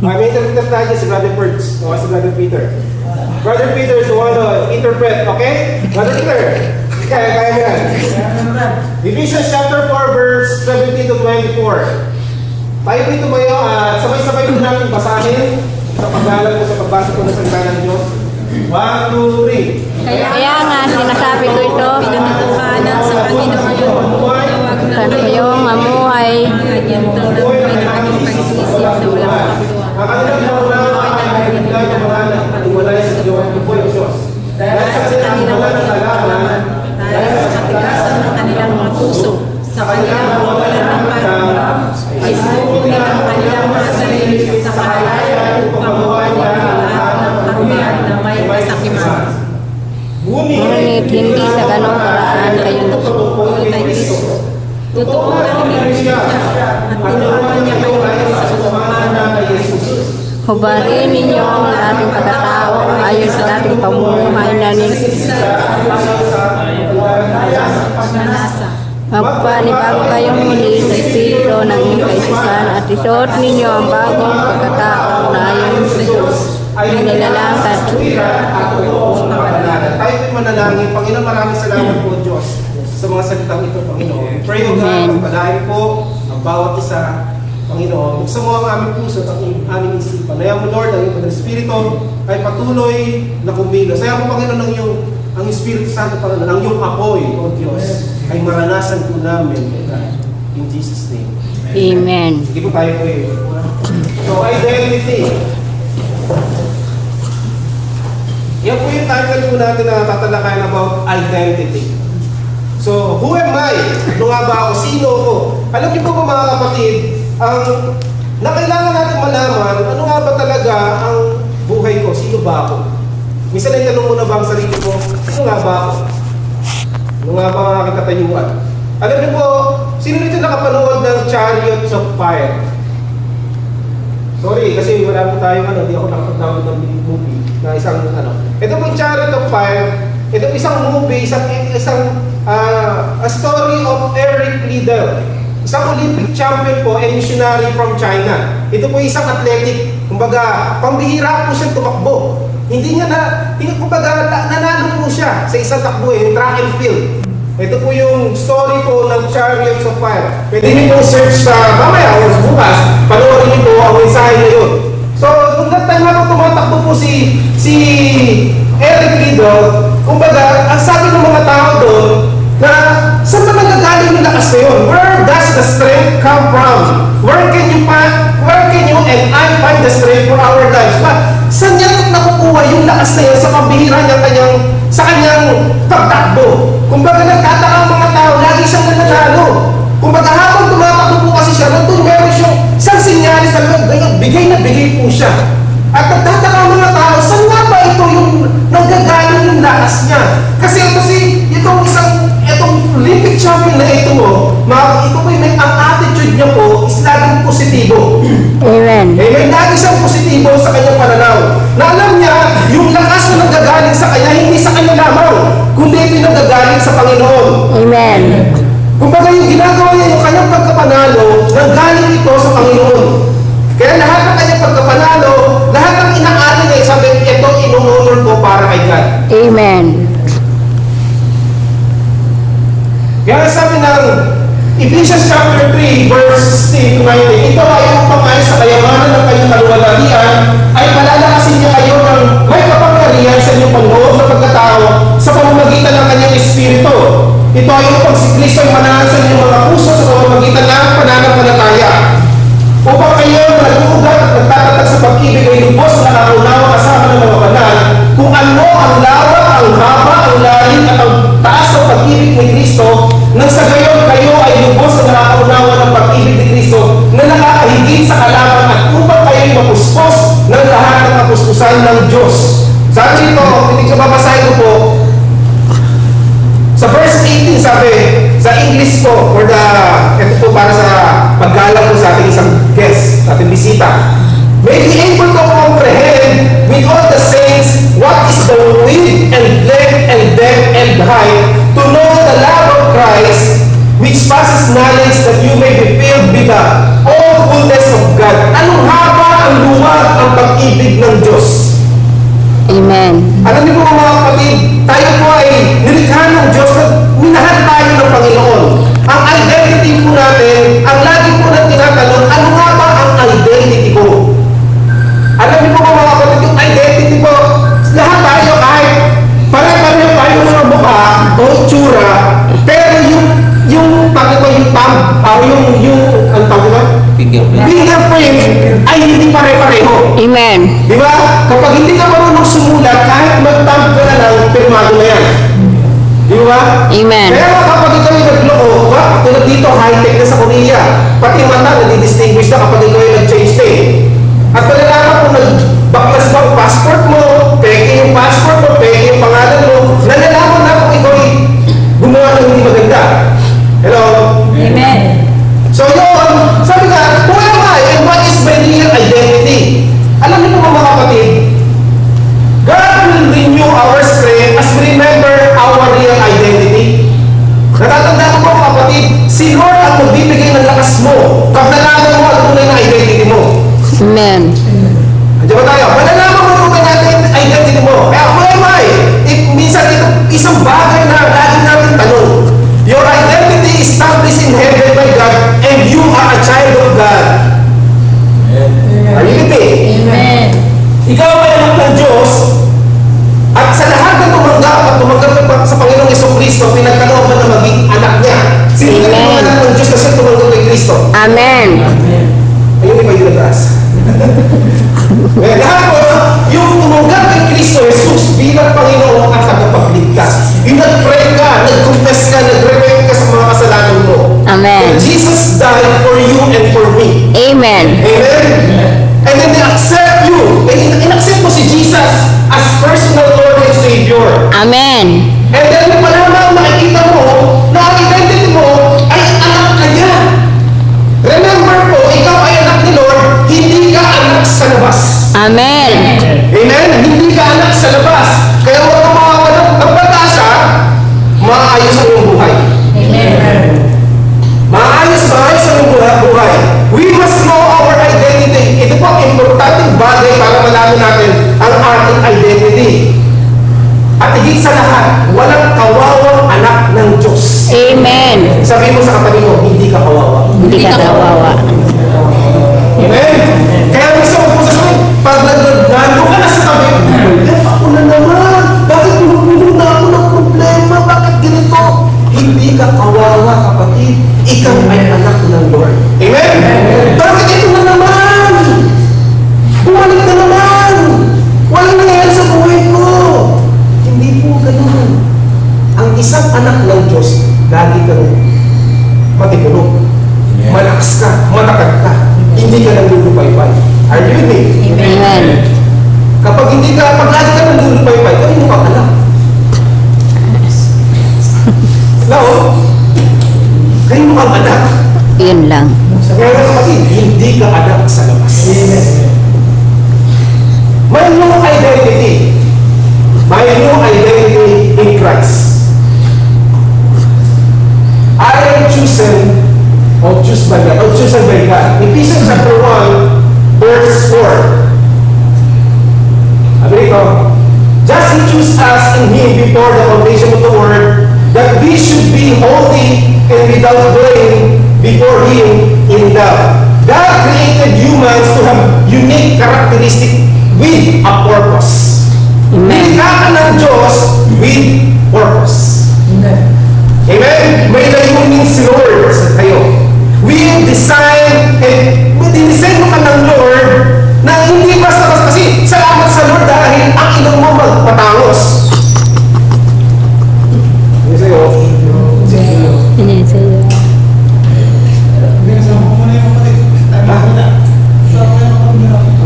May interpret tayo si Brother Perch o si Brother Peter. Brother Peter is the one to interpret, okay? Brother Peter, kaya mo yan. Ephesians chapter 4 verse 17 to 24. Tayo po tumayo at sabay-sabay po natin basahin sa pag-aaral ko sa pagbasa ko ng salita ng Diyos. 1, 2, 3. Kaya nga, sinasabi ko ito, pinatutuhanan sa Panginoon. kan kayong mamuhay. Ang kanilang naunawa ay bigay ng mga nagpaniwalay sa Diyos ng Diyos. Dahil sa kanilang wala ng kalaman, dahil sa katigasan ng kanilang mga puso, sa kanilang wala ng pagkakas, ay sinuko nila ang kanilang mga sarili sa kahalayan upang mawala ang lahat ng karumihan na may kasakiman. Ngunit hindi sa ganong paraan kayo Tungkol kay Kristo. Totoo na hindi siya at tinuruan niya kayo sa katotohanan kay Jesus. hubarin ninyo ang ating pagkatao ayon sa ating pamumuhay na Pagnanasa. magpanibago kayong muli sa espiritu ng inyong kaisipan at isuot ninyo ang bagong pagkatao na ayon sa Diyos ay nilalangkat. Tayo po'y manalangin. Panginoon, maraming salamat po Diyos sa mga salitang ito, Panginoon. Pray, O God, pagpalain po ang bawat isa, Panginoon. Buksan mo ang aming puso at ang aming isipan. Kaya mo, Lord, ang iyong Espiritu ay patuloy na kumilos. Kaya mo, Panginoon, ang Espiritu Santo, Panginoon, ang iyong apoy, O Diyos, ay maranasan po namin, O God. In Jesus' name. Amen. Sige po tayo po eh. So, identity. Yan po yung title po natin na tatalakayan about identity. So, who am I? Ano nga ba ako? Sino ako? Alam niyo po ba mga kapatid, na kailangan natin malaman, ano nga ba talaga ang buhay ko? Sino ba ako? Minsan ay tanong mo na ba ang sarili mo, sino nga ba ako? Ano nga ba ang aking katayuan? Alam niyo po, sino rito nakapanood ng Chariots of Fire? Sorry, kasi wala po tayong hindi ako nakapag-download ng movie na isang Ito po yung Chariot of Fire. Ito isang movie, a story of Eric Liddell. Isang Olympic champion po and missionary from China. Ito po isang athletic. Kumbaga, pambihira po siyang tumakbo. Kumbaga, nanalo po siya sa isang takbo track and field. Ito po yung story po ng Chariots of Fire. Pwede niyo po search sa mamaya o bukas, panoorin niyo po ang mensahe na yun. So, nung that time na tumatakbo po si Eric Liddell, kumbaga, ang sabi ng mga tao doon, na saan ba nagagaling yung lakas na yun? Where does the strength come from? Where can you and I find the strength for our lives? Saan niya nakukuha yung lakas na yun sa pambihira niya sa kanyang pagtakbo? Kumbaga nagtataka ang mga tao, lagi siyang nananalo. Kumbaga habang tumatakbo po kasi siya, nandun meron siyang isang sinyalis na bigay na bigay po siya. At nagtataka ang mga tao, saan nga ba ito yung nanggagaling yung lakas niya? Kasi itong Olympic champion na ito ang attitude niya po is laging positibo. Amen. May lagi siyang positibo sa kanyang pananaw. Na alam niya, yung lakas na nanggagaling sa kanya, hindi sa kanya lamang, kundi ito yung nanggagaling sa Panginoon. Amen. Kumbaga yung ginagawa niya, yung kanyang pagkapanalo, nanggaling ito sa Panginoon. Kaya lahat ng kanyang pagkapanalo, lahat ng inaano niya, sabi, ito inuunol ko para kay God. Amen. Kaya sabi ng Ephesians chapter 3, verse 16 to 19, ito ay upang ayon sa kayamanan ng kanyang kaluwalhatian, ay palalakasin niya kayo ng may kapangyarihan sa inyong Panginoon sa pagkatao sa pamamagitan ng kanyang Espiritu. Ito ay upang si Kristo ay manahan sa inyong mga puso sa pamamagitan ng pananampalataya. Upang kayo na nag-uugat at nagtatatag sa pag-ibig ay lubos na nakaunawa kasama ng mga banal, kung ano ang lawak, ang haba, ang lalim at ang taas ng pag-ibig ni Kristo, nang sa gayon kayo ay lubos na nakaunawa ng pag-ibig ni Kristo na nakakahigit sa kalaban at upang kayo ay mapuspos ng lahat ng kapuspusan ng Diyos. Sabi nito, hindi ko babasahin ko po, sa verse 18 sabi, sa English po, ito po para sa paggalang ko sa ating isang guest, sa ating bisita. May be able to comprehend with all the saints what is the width and length and depth and height, to know the love of Christ, which passes knowledge, that you may be filled with the all fullness of God. Anong haba, ang luwa, Fingerprint ay hindi pare-pareho. Amen. Di ba? Kapag hindi ka marunong sumulat, kahit mag-thumb ka na lang, pirmado na yan. Di ba? Amen. Kaya nga kapag ikaw yung nagloko, tulad dito, high-tech na sa Korea, pati mata, nadi-distinguish na kapag ikaw yung nag-change name. At malalaman kung nagbaklas ba ang passport mo, peke yung passport mo, peke yung pangalan mo, nalalaman na kung ikaw ay gumawa ng hindi maganda. Hello? Amen. So yun, sabi nga, who am I and what is my real identity? Alam niyo po mga kapatid, God will renew our strength as we remember our real identity. Natatandaan ko mga kapatid, si Lord ang magbibigay ng lakas mo kapag nalaman mo ang tunay na identity mo. Amen. Andiyan ba tayo? Malalaman mo kung natin identity mo. Kaya who am I? Minsan ito, isang bagay na lagi natin tanong. Your identity is established in heaven by God and you are a child of God. Are you with me? Amen. Ikaw ay anak ng Diyos at sa lahat ng tumanggap sa Panginoong Jesucristo, pinagkalooban na maging anak niya. Sino Amen. yung anak ng Diyos kasi tumanggap kay Kristo? Amen. Ayun yung may dinataas. Lahat po, yung tumanggap kay Kristo Jesus bilang Panginoon at tagapagligtas. Yung nag-pray ka, nag-confess ka, nag-repent ka sa mga kasalanan mo. Amen. And Jesus died for you and for me. Amen. Amen? And then they accept you. In-accept mo si Jesus as personal Lord and Savior. Amen. And then malamang makikita mo na ang identity mo ay anak ka niya. Remember po, ikaw ay anak ni Lord, hindi ka anak sa labas. Amen. Amen? Hindi ka anak sa labas. Kaya huwag kang makawalan ng pag-asa, maayos ang iyong buhay. Amen. Maayos ang iyong buhay. We must know our identity. Ito po ang importanteng bagay para malaman natin ang ating identity. At higit sa lahat, walang kawawang anak ng Diyos. Amen. Sabi mo sa katabi mo, hindi ka kawawa. Hindi ka kawawa. Amen? Kaya minsan mo sa sabi, pag nandun ka na sa tabi, ako na naman. Bakit pinupulong na ako ng problema? Bakit ganito? Hindi ka kawawa, kapatid. Ikaw ay anak ng Lord. Amen? Bakit ito na naman? Bumalik na naman. Walang nangyayari sa buhay ko. Hindi po ganun. Ang isang anak ng Diyos, lagi kang matipulog. Malakas ka, matakad ka. Hindi ka nandulupay-pay. Are you with me? Amen. Kapag hindi ka, pag lagi ka nandulupay-pay, kaya mo kang anak. No? Kaya mo kang anak. Yun lang. Kaya nga kapatid, hindi ka anak sa labas. May new identity. May new identity in Christ. I am chosen by God. Ephesians chapter 1, verse 4. Sabi rito, just He chose us in Him before the foundation of the world, that we should be holy and without blame before Him in love. God created humans to have unique characteristic with a purpose. Amen. Nilikha ka ng Diyos with purpose. Amen? May layunin si Lord sa tayo. We design and dinesign mo ka ng Lord na hindi basta-basta kasi salamat sa Lord dahil ang ilong mo matangos. Hindi sa'yo. Hindi sa'yo.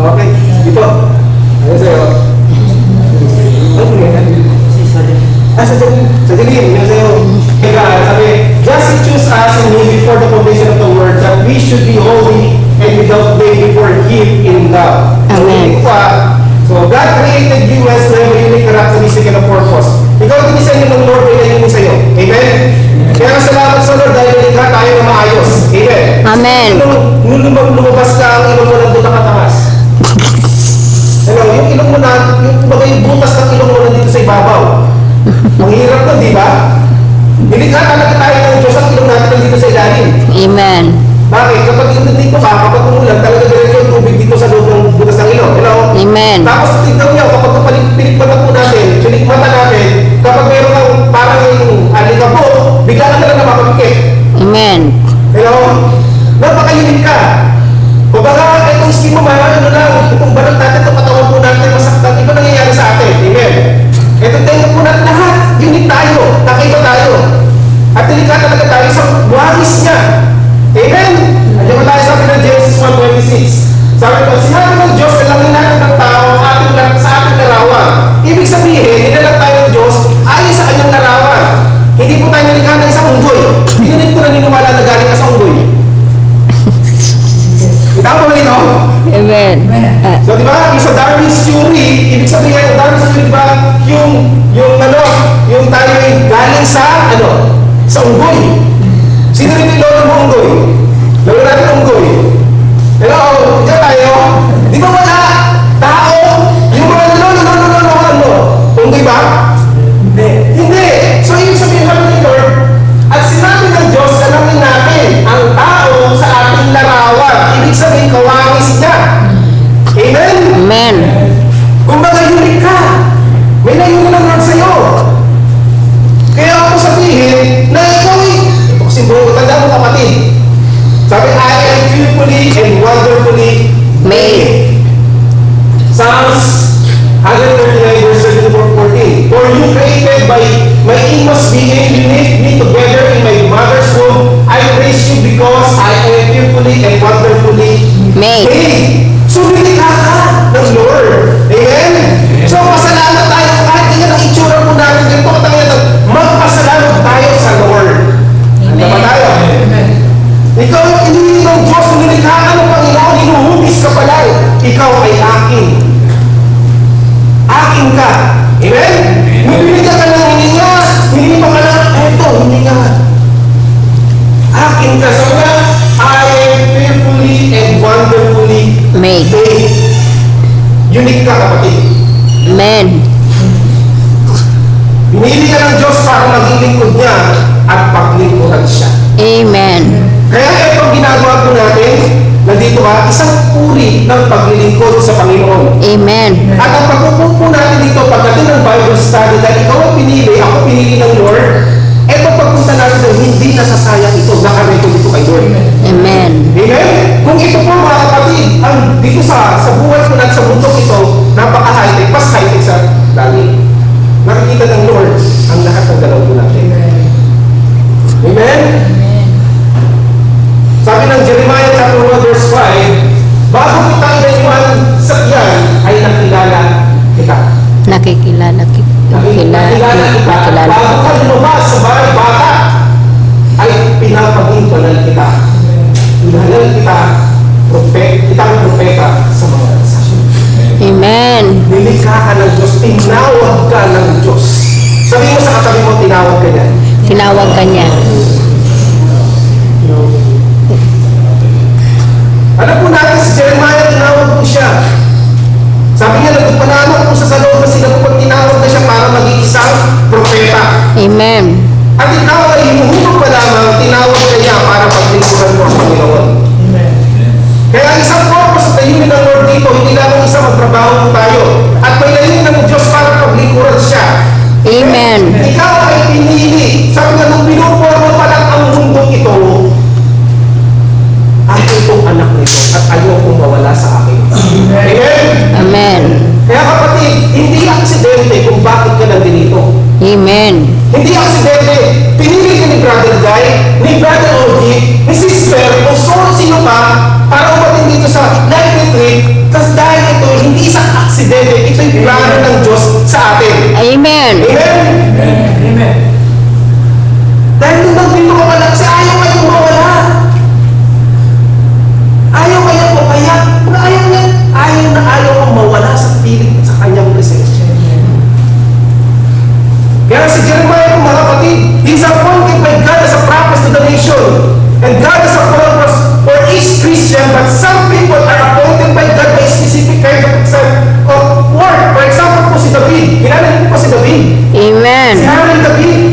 Okay. Dito. Ano sa'yo? Ano yan? Sa dilim. Ano sa'yo? Kaya sabi, just He chose us in Him before the foundation of the world that we should be holy and without blame before Him in love. Amen. So God created humans na may unique characteristic and a purpose. Ikaw dinisenyo ng Lord ay layunin sa'yo. Amen? Kaya salamat sa Lord dahil nilikha tayo na maayos. Amen? Amen. Nung lumabas ka, ang ilong mo nandito nakataas. Ano, yung ilong mo na, yung butas ng ilong mo nandito sa ibabaw. Ang hirap nun, di ba? Nilikha talaga tayo ng Diyos ang ilong natin nandito sa ilalim. Amen. Bakit? Kapag dito ka, kapag umulan, talaga diretso yung tubig dito sa loob ng butas ng ilong. Hello? Amen. Tapos tignan niyo, kapag pinikmata po natin, pinikmata natin, kapag meron kang parang yung alikabo, bigla ka na lang napapagkit. Amen. Hello? Napakayunik ka. 26. Sabi ko, sinabi ng Diyos, dalangin natin ng tao sa ating larawan. Ibig sabihin, nilalang tayo ng Diyos ayon sa kanyang larawan. Hindi po tayo nalikha ng isang unggoy. Hindi na ko naniniwala na galing ka sa unggoy. Tama ba ito? Amen. So, di ba? Yung sa Darwin's theory, ibig sabihin ng Darwin's theory, di ba? Yung tayo ay galing sa, sa unggoy. Sino rin yung lolo mo unggoy? Lolo natin unggoy. Hello? Diyan tayo. Di ba wala? Tao? Yung mga lolo, unggoy ba? Hindi. So, ibig sabihin namin ni Lord, at sinabi ng Diyos, alamin natin ang tao sa ating larawan. Ibig sabihin, kawangis niya. Amen? Amen. Kung baga unique ka, may nayunin ng Lord sa'yo. Kaya ako sabihin na ikaw ito kasi buong tanda mo kapatid. Sabi, I am fearfully and wonderfully made. Psalms 139 verse 13-14. For you created by my inmost being, you knit me together in my mother's womb. I praise you because I am fearfully and wonderfully Made. So, nilikha ka ng Lord. Amen? So, pasalamat tayo. Kahit ganyan ang itsura po natin, ganito ka tayo, magpasalamat tayo sa Lord. Ano ba tayo? Ikaw ang iniling ng Diyos, nilikha ka ng Panginoon, hinuhubis ka pala. Ikaw ay akin. Akin ka. Amen? Nung binigyan ka ng hininga, hindi pa ka lang, eto, hininga. Akin ka. So, I am fearfully and wonderfully Made. made. Unique ka, kapatid. Amen. Pinili ka ng Diyos para maging lingkod niya at paglingkuran siya. Amen. Kaya itong ginagawa po natin, nandito ka, isang uri ng paglilingkod sa Panginoon. Amen. At ang pagpupupo natin dito, pagdating ng Bible study, dahil ikaw ang pinili, ako pinili ng Lord, eto pagpunta natin na hindi nasasayang ito, nakareto dito kay Lord. Amen. Amen? Kung ito po mga kapatid, ang dito sa buhay ko at sa bundok ito, napaka-high-tech, pas high-tech sa langit. Nakikita ng Lord ang lahat ng galaw po natin. Amen? Sabi ng Jeremiah chapter 1 verse 5, bago kita inaiwan sa iyan, ay nakilala kita. Nakikilala kita. Nakilala bago ka lumabas sa bahay bata, ay pinapaging banal kita. Pinalal kita, kitang propeta sa mga bansa. Amen. Nilikha ka ng Diyos, tinawag ka ng Diyos. Sabi mo sa katabi mo, tinawag ka niya. Tinawag ka niya. Alam po natin si Jeremiah, tinawag po siya. Sabi niya, nagpanalo po sa saloob na sila po pag tinawag na siya para maging isang propeta. Amen. At ikaw ay hinuhulog pa lamang, tinawag ka niya para paglingkuran mo ang Panginoon. Kaya ang isang purpose at layunin ng Lord dito, hindi lamang isang magtrabaho po tayo. At may layunin ng Diyos para paglingkuran siya. Amen. Ikaw ay pinili. Sabi nga, nung pinupor mo pa lang ang mundong ito, ako itong anak nito at ayaw kong mawala sa akin. Amen? Amen. Kaya kapatid, hindi aksidente kung bakit ka nandito. Amen. Hindi aksidente. Pinili ka ni Brother Guy, ni Brother Ogie, ni Sister, o sino pa, para umating dito sa life retreat, kasi dahil ito, hindi isang aksidente, ito'y plano ng Diyos sa atin. Amen. Amen? Amen. Dahil nung nandito ka pala, kasi ayaw kayong mawala. Ayaw kayong pumayak. Ayaw kang mawala sa piling at sa kanyang presensya. Kaya si Jeremiah, mga kapatid, he's appointed by God as a prophet to the nation. And God has a purpose for each Christian, but some people are appointed by God by specific kind of work. For example po si David. Kilala niyo po si David. Amen. Si Harry David,